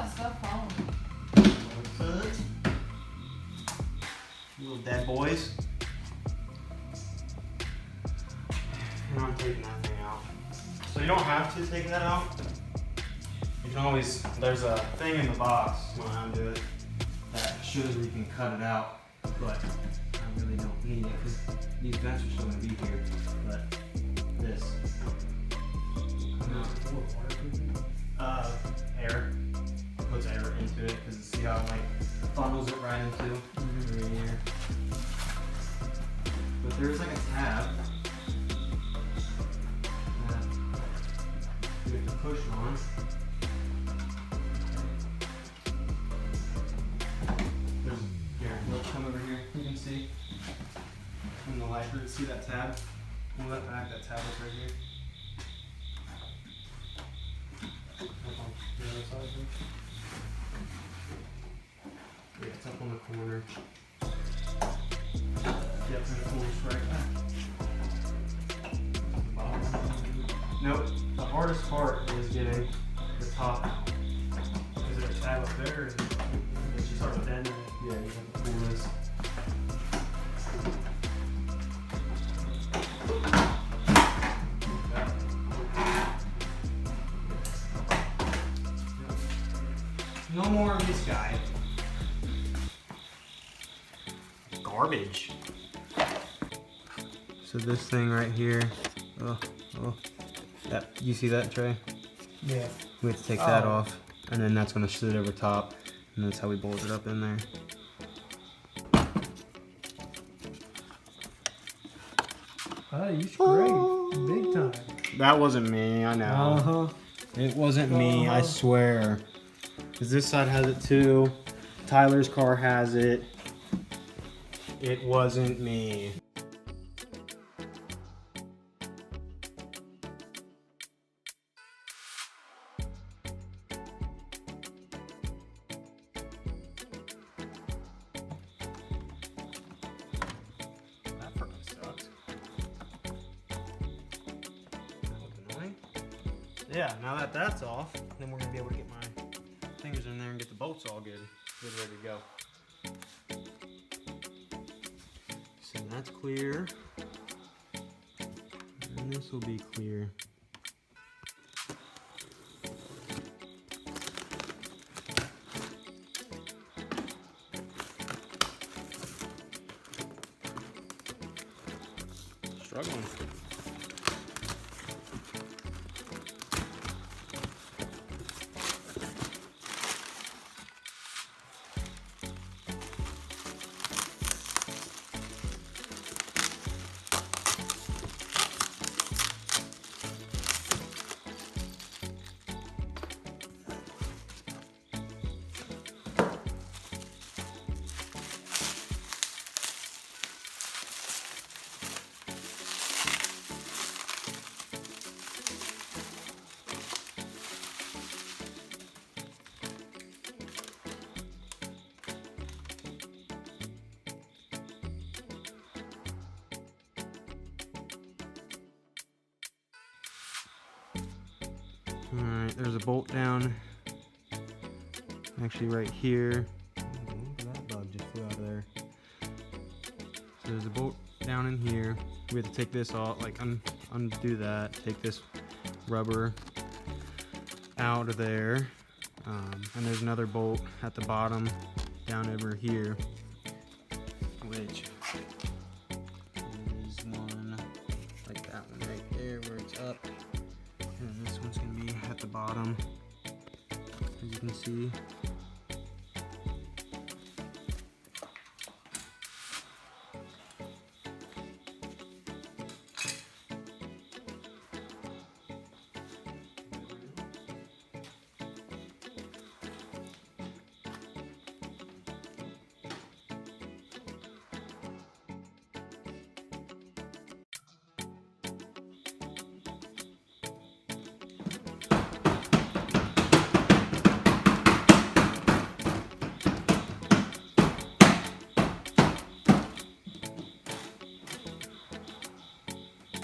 that stuff home. Little dead boys. And I'm taking that thing out. So you don't have to take that out. You can always, there's a thing in the box when I undo it that shows where you can cut it out, but I really don't need it because these vents are still going to be here. But this, air, puts air into it because see how it like funnels it right into right here. But there's like a tab that you have to push on. Here, look, come over here. You can see in the light. See that tab? Pull that back. That tab is right here. Up on the other side here. Yeah, it's up on the corner. Yep, and it pulls right back. Nope. The hardest part is getting the top out. Is there a tab up there? Or is it, once you start bending it, yeah, you have to pull this. No more of this guy. Garbage. So this thing right here, that, you see that, Trey? Yeah. We have to take that off, and then that's gonna sit over top, and that's how we bolt it up in there. Oh, you sprayed big time. That wasn't me, I know. It wasn't me, I swear. Because this side has it too. Tyler's car has it. It wasn't me. That fucking sucks. That was annoying. Yeah, now that that's off, then we're gonna be able to get my fingers in there and get the bolts all good ready to go. So that's clear, and this will be clear. Struggling. Alright, there's a bolt down, actually right here. Look at that bug just flew out of there. So there's a bolt down in here. We have to take this off, like undo that, take this rubber out of there. And there's another bolt at the bottom down over here, which is one, like that one right there where it's up. And this one's gonna be at the bottom, as you can see.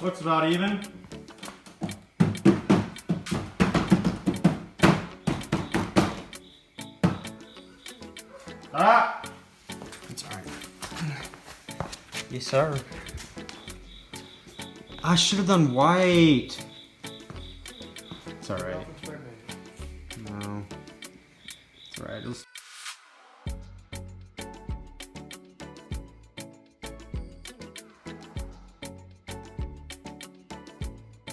Looks about even. Ah! It's alright. Yes, sir. I should have done white. It's alright. No. It's alright.